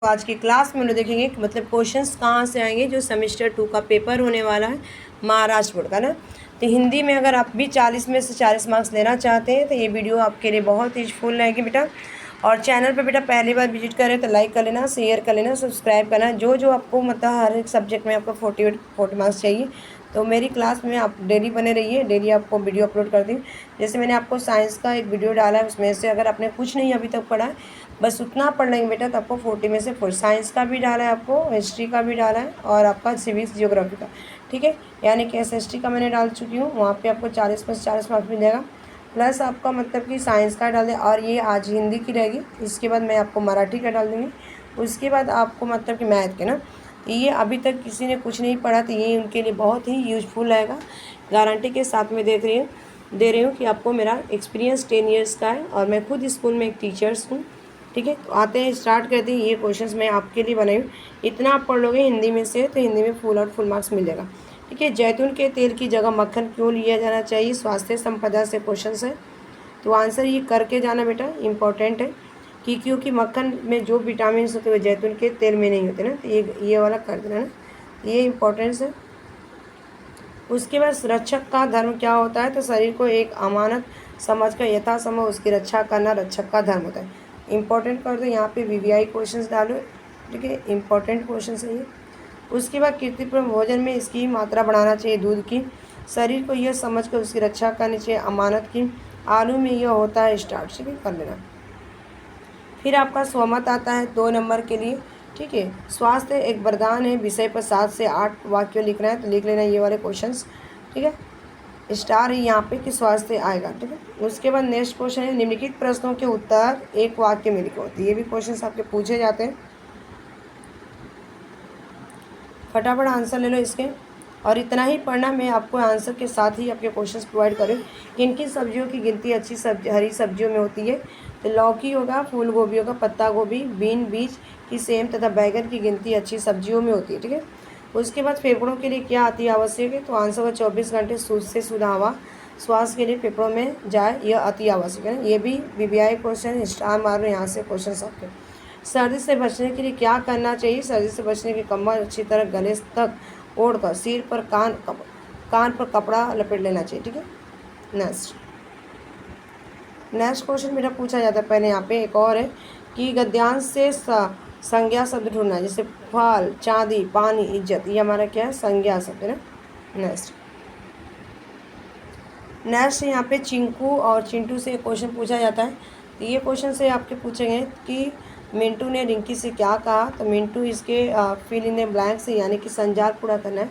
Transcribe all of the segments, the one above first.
तो आज की क्लास में हम लोग देखेंगे कि मतलब क्वेश्चंस कहाँ से आएंगे। जो सेमेस्टर 2 का पेपर होने वाला है महाराष्ट्र बोर्ड का ना, तो हिंदी में अगर आप भी 40 में से 40 मार्क्स लेना चाहते हैं तो ये वीडियो आपके लिए बहुत यूजफुल रहेगी बेटा। और चैनल पर बेटा पहली बार विजिट करें तो लाइक कर लेना, शेयर कर लेना, सब्सक्राइब करना। जो आपको मतलब हर एक सब्जेक्ट में आपको 40 मार्क्स चाहिए तो मेरी क्लास में आप डेली बने रहिए। डेली आपको वीडियो अपलोड कर दी। जैसे मैंने आपको साइंस का एक वीडियो डाला है, उसमें से अगर आपने कुछ नहीं अभी तक पढ़ा है, बस उतना पढ़ लेंगे बेटा तो आपको 40 में से 4। साइंस का भी डाला है, आपको हिस्ट्री का भी डाला है और आपका सिविक्स जियोग्राफी का, ठीक है। यानी कि SST का मैंने डाल चुकी हूँ, वहाँ पे आपको 40 में से 40 मार्क्स मिलेगा। प्लस आपका मतलब कि साइंस का डाल दें, और ये आज हिंदी की रहेगी। इसके बाद मैं आपको मराठी का डाल दूँगी। उसके बाद आपको मतलब कि मैथ के ना, तो ये अभी तक किसी ने कुछ नहीं पढ़ा तो ये उनके लिए बहुत ही यूजफुल रहेगा। गारंटी के साथ में दे रही हूँ कि आपको मेरा एक्सपीरियंस 10 ईयर्स का है और मैं खुद स्कूल में एक टीचर्स हूँ, ठीक है। तो आते हैं, स्टार्ट करते हैं। ये क्वेश्चंस मैं आपके लिए बनाई हूँ। इतना आप पढ़ लोगे हिंदी में से तो हिंदी में फुल मार्क्स मिलेगा, ठीक है। जैतून के तेल की जगह मक्खन क्यों लिया जाना चाहिए, स्वास्थ्य संपदा से क्वेश्चन है। तो आंसर ये करके जाना बेटा, इम्पॉर्टेंट है कि क्योंकि मक्खन में जो विटामिन होते हैं जैतून के तेल में नहीं होते ना, तो ये वाला कर देना ना, ये इम्पोर्टेंस है। उसके बाद रक्षक का धर्म क्या होता है, तो शरीर को एक अमानत समझकर यथासंभव उसकी रक्षा करना रक्षक का धर्म होता है। इंपॉर्टेंट कर दो, यहाँ पे VVI क्वेश्चंस डालो, ठीक है। इंपॉर्टेंट क्वेश्चन है ये। उसके बाद कीर्तिपूर्ण भोजन में इसकी मात्रा बढ़ाना चाहिए दूध की, शरीर को यह समझकर उसकी रक्षा करनी चाहिए अमानत की, आलू में यह होता है स्टार्च, ठीक है, कर लेना। फिर आपका स्वमत आता है 2 नंबर के लिए, ठीक है। स्वास्थ्य एक वरदान है विषय पर 7 से 8 वाक्य लिखना है, तो लिख लेना ये वाले क्वेश्चंस, ठीक है। स्टार है यहाँ पे कि स्वास्थ्य आएगा, ठीक है। उसके बाद नेक्स्ट क्वेश्चन है, निम्नलिखित प्रश्नों के उत्तर एक वाक्य में लिखो। तो ये भी क्वेश्चंस आपके पूछे जाते हैं, फटाफट आंसर ले लो इसके। और इतना ही पढ़ना, मैं आपको आंसर के साथ ही आपके क्वेश्चंस प्रोवाइड करूँ। किन किन सब्जियों की गिनती अच्छी हरी सब्जियों में होती है, तो लौकी होगा, फूल गोभी होगा, पत्ता गोभी, बीन बीज की सेम तथा बैगन की गिनती अच्छी सब्जियों में होती है, ठीक है। उसके बाद फेफड़ों के लिए क्या अति आवश्यक है, तो आंसर होगा 24 घंटे से शुद्ध हवा श्वास के लिए फेफड़ों में जाए, यह अति आवश्यक है। ये भी VVI क्वेश्चन, स्टार मारो यहाँ से क्वेश्चन आपके। सर्दी से बचने के लिए क्या करना चाहिए, सर्दी से बचने के कम्बल अच्छी तरह गले तक ओढ़कर सिर पर कान पर कपड़ा लपेट लेना चाहिए, ठीक है। नेक्स्ट क्वेश्चन मेरा पूछा जाता है। पहले यहाँ पे एक और है कि गद्यांश से संज्ञा शब्द ढूंढना, जैसे फल, चांदी, पानी, इज्जत, ये हमारा क्या है, संज्ञा शब्द है ना। नेक्स्ट यहाँ पे चिंकू और चिंटू से क्वेश्चन पूछा जाता है। तो ये क्वेश्चन से आपके पूछेंगे कि मिंटू ने रिंकी से क्या कहा, तो मिंटू इसके फिल इन द ब्लैंक से यानी कि संजार पूरा करना है।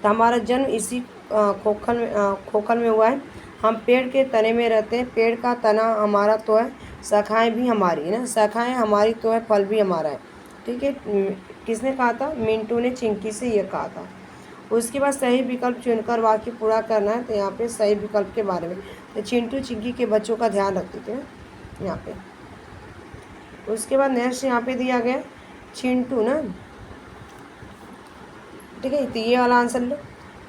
तो हमारा जन्म इसी खोखल में हुआ है, हम पेड़ के तने में रहते हैं, पेड़ का तना हमारा तो है, शाखाएँ भी हमारी है ना, शाखाएँ हमारी तो है, फल भी हमारा है, ठीक है। किसने कहा था, मिंटू ने चिंकी से ये कहा था। उसके बाद सही विकल्प चुनकर वाक्य पूरा करना है। तो यहाँ पे सही विकल्प के बारे में, तो चिंटू चिंकी के बच्चों का ध्यान रखते थे यहाँ पे। उसके बाद नेक्स्ट यहाँ पे दिया गया चिंटू ना, ठीक है। तो ये वाला आंसर लो,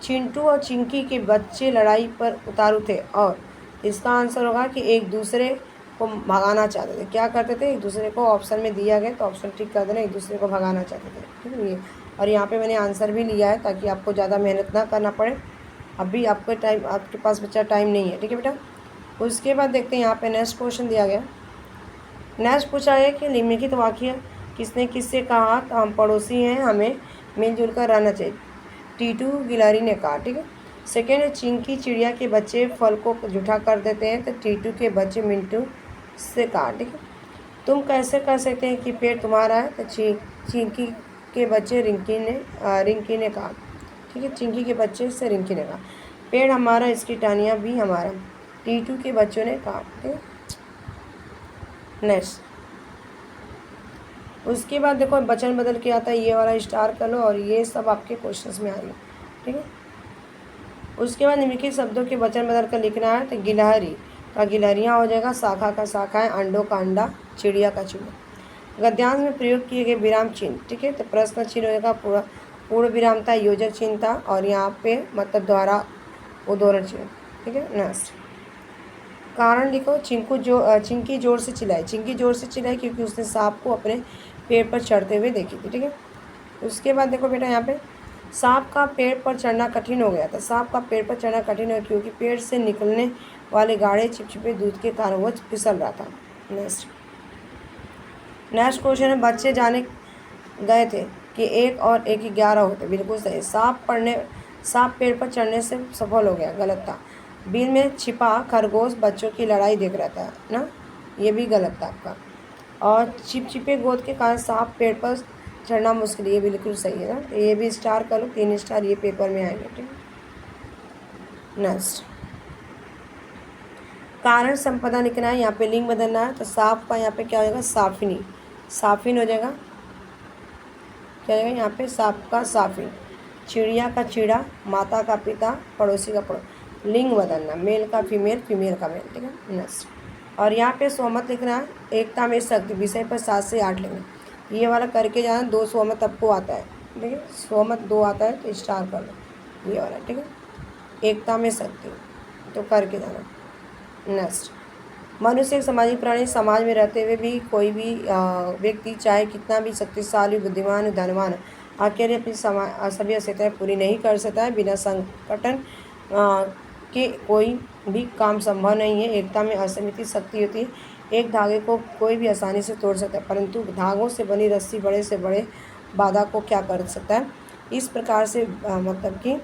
चिंटू और चिंकी के बच्चे लड़ाई पर उतारू थे, और इसका आंसर होगा कि एक दूसरे को भगाना चाहते थे। क्या करते थे, एक दूसरे को, ऑप्शन में दिया गया तो ऑप्शन ठीक कर देना, एक दूसरे को भगाना चाहते थे, ठीक है। ये और यहाँ पे मैंने आंसर भी लिया है ताकि आपको ज़्यादा मेहनत ना करना पड़े। अभी आपके पास बच्चा टाइम नहीं है, ठीक है बेटा। उसके बाद देखते हैं यहाँ पे नेक्स्ट क्वेश्चन दिया गया। नेक्स्ट पूछा है कि निम्नलिखित वाक्य किसने किससे कहा, तो हम पड़ोसी हैं, हमें मिलजुल कर रहना चाहिए, टीटू गिलहरी ने कहा, ठीक है। सेकेंड है, चिंकी चिड़िया के बच्चे फल को जूठा कर देते हैं, तो टीटू के बच्चे मिंटू से कहा, ठीक है। तुम कैसे कह सकते हैं कि पेड़ तुम्हारा है, तो चिंकी के बच्चे रिंकी ने कहा, ठीक है। चिंकी के बच्चे से रिंकी ने कहा, पेड़ हमारा, इसकी टहनियाँ भी हमारा, टीटू के बच्चों ने कहा, ठीक है। नेक्स्ट उसके बाद देखो वचन बदल के आता है, ये वाला स्टार कर लो, और ये सब आपके क्वेश्चंस में आएंगे, ठीक है। उसके बाद निम्नलिखित शब्दों के वचन बदल कर लिखना है। तो गिलहरी का गिलहरियाँ हो जाएगा, शाखा का शाखाएँ, अंडों का अंडा, चिड़िया का चिड़िया। गद्यांश में प्रयोग किए गए विराम चिन्ह, ठीक है। तो प्रश्न चिन्ह हो जाएगा, पूर्ण विराम था, योजक चिन्ह था, और यहाँ पे मतलब द्वारा उद्धरण चिन्ह, ठीक है। नेक्स्ट कारण लिखो, चिंकी जोर से चिल्लाई, चिंकी जोर से चिल्लाई क्योंकि उसने सांप को अपने पेड़ पर चढ़ते हुए देखी थी। ठीक है, उसके बाद देखो बेटा यहाँ पे सांप का पेड़ पर चढ़ना कठिन हो गया था। सांप का पेड़ पर चढ़ना कठिन हो क्योंकि पेड़ से निकलने वाले गाढ़े चिपचिपे दूध के कारण वो फिसल रहा था। नेक्स्ट क्वेश्चन है, बच्चे जाने गए थे कि 1 और 1 11 होते। बिल्कुल सही। सांप पेड़ पर चढ़ने से सफल हो गया, गलत था। बिल में छिपा खरगोश बच्चों की लड़ाई देख रहा था ना, ये भी गलत था आपका। और चिपचिपे गोद के कारण सांप पेड़ पर चढ़ना मुश्किल, ये बिल्कुल सही है ना, तो ये भी स्टार कर लो, 3 स्टार ये पेपर में आएंगे। ठीक है, नेक्स्ट कारण संपदा लिखना है, यहाँ पे लिंग बदलना है। तो सांप का यहाँ पे क्या हो जाएगा, साफिनी, साफिन हो जाएगा। क्या हो जाएगा यहाँ पे, सांप का साफिन। चिड़िया का चिड़ा, माता का पिता, पड़ोसी का पड़ोस। लिंग बदलना, मेल का फीमेल, फीमेल का मेल। ठीक है, नेक्स्ट। और यहाँ पे सोमत लिखना है, एकता में शक्ति, विषय पर 7 से 8 लिखना। ये वाला करके जाना, 2 सोमत आपको आता है। ठीक है, सोमत 2 आता है तो स्टार कर लो ये वाला। ठीक है, एकता में शक्ति तो करके जाना। नेक्स्ट, मनुष्य एक सामाजिक प्राणी, समाज में रहते हुए भी कोई भी व्यक्ति चाहे कितना भी शक्तिशाली, बुद्धिमान, धनवान, अकेले अपनी सभी आवश्यकताएं पूरी नहीं कर सकता है। बिना संगठन के कोई भी काम संभव नहीं है। एकता में असीमित शक्ति होती है। एक धागे को कोई भी आसानी से तोड़ सकता है, परंतु धागों से बनी रस्सी बड़े से बड़े बाधा को क्या कर सकता है। इस प्रकार से मतलब कि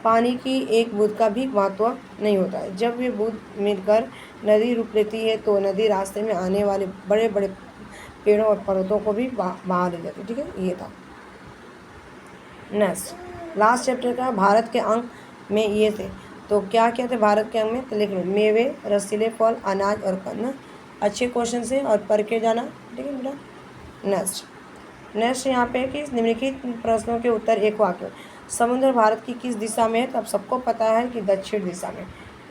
पानी की एक बूंद का भी महत्व नहीं होता है। जब ये बूंद मिलकर नदी रूप लेती है तो नदी रास्ते में आने वाले बड़े बड़े पेड़ों और पर्वतों को भी बहा ले जाती है। ठीक है, ये था। नेक्स्ट, लास्ट चैप्टर का भारत के अंग में ये थे, तो क्या क्या थे भारत के अंग में, तो लिख लो, मेवे, रसीले फल, अनाज और कन्न। अच्छे क्वेश्चन से और पढ़ के जाना। ठीक है बेटा। नेक्स्ट यहाँ पे कि निम्नलिखित प्रश्नों के उत्तर एक वाक्य। समुद्र भारत की किस दिशा में है, तो अब सबको पता है कि दक्षिण दिशा में।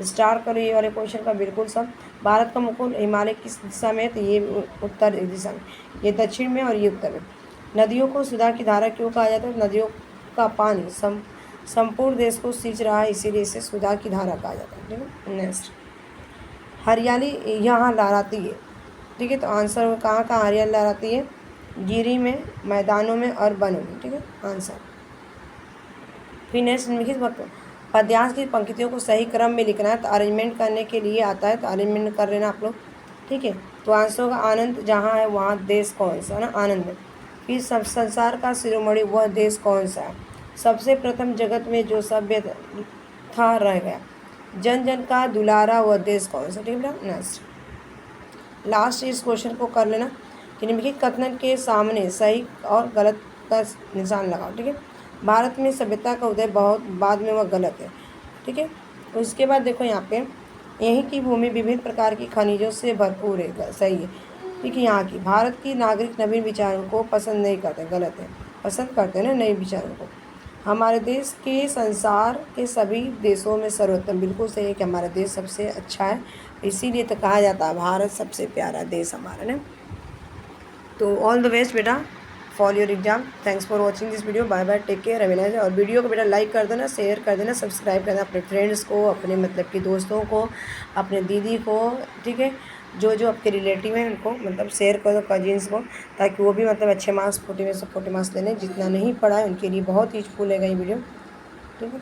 स्टार करो ये वाले क्वेश्चन का बिल्कुल सब। भारत का मुकुट हिमालय किस दिशा में है, तो ये उत्तर दिशा में, ये दक्षिण में और ये उत्तर में। नदियों को सुधा की धारा क्यों कहा जाता है, नदियों का पानी संपूर्ण देश को सींच रहा है, इसीलिए इसे सुधा की धारा कहा जाता है। ठीक है, नेक्स्ट, हरियाली यहाँ लहराती है। ठीक है, तो आंसर कहाँ कहाँ हरियाली लहराती है, गिरी में, मैदानों में और वनों में। ठीक है, आंसर। फिर नेक्स्ट, निम्नलिखित वक्त पद्यांश की पंक्तियों को सही क्रम में लिखना है, तो अरेंजमेंट करने के लिए आता है, तो अरेंजमेंट कर लेना आप लोग। ठीक है, तो आंसर होगा आनंद जहाँ है वहाँ देश कौन सा, ना, आनंद में। फिर सब संसार का शिरोमणि वह देश कौन सा है, सबसे प्रथम जगत में जो सभ्य था रह गया, जन जन का दुलारा वह देश कौन सा। ठीक है, नेक्स्ट, लास्ट इस क्वेश्चन को कर लेना कि निम्नलिखित कथन के सामने सही और गलत का निशान लगाओ। ठीक है, भारत में सभ्यता का उदय बहुत बाद में, वह गलत है। ठीक है, उसके बाद देखो यहाँ पे, यहीं की भूमि विभिन्न प्रकार की खनिजों से भरपूर है, सही है। ठीक है, यहाँ की भारत की नागरिक नवीन विचारों को पसंद नहीं करते, गलत है, पसंद करते हैं ना नए विचारों को। हमारे देश के संसार के सभी देशों में सर्वोत्तम, बिल्कुल सही है कि हमारा देश सबसे अच्छा है, इसीलिए तो कहा जाता है भारत सबसे प्यारा देश हमारा ना। तो ऑल द बेस्ट बेटा for your exam. Thanks for watching this video. Bye bye, take care, have a nice day. और वीडियो को बेटा लाइक कर देना, शेयर कर देना, सब्सक्राइब करना अपने फ्रेंड्स को, अपने मतलब कि दोस्तों को, अपने दीदी को। ठीक है, जो जो आपके रिलेटिव हैं उनको मतलब शेयर कर दो, कजिन्स को, ताकि वो भी मतलब अच्छे मार्क्स 40 में से 40 मार्क्स ले लें। जितना नहीं पढ़ा है उनके लिए बहुत यूजफुल है ये वीडियो। ठीक है।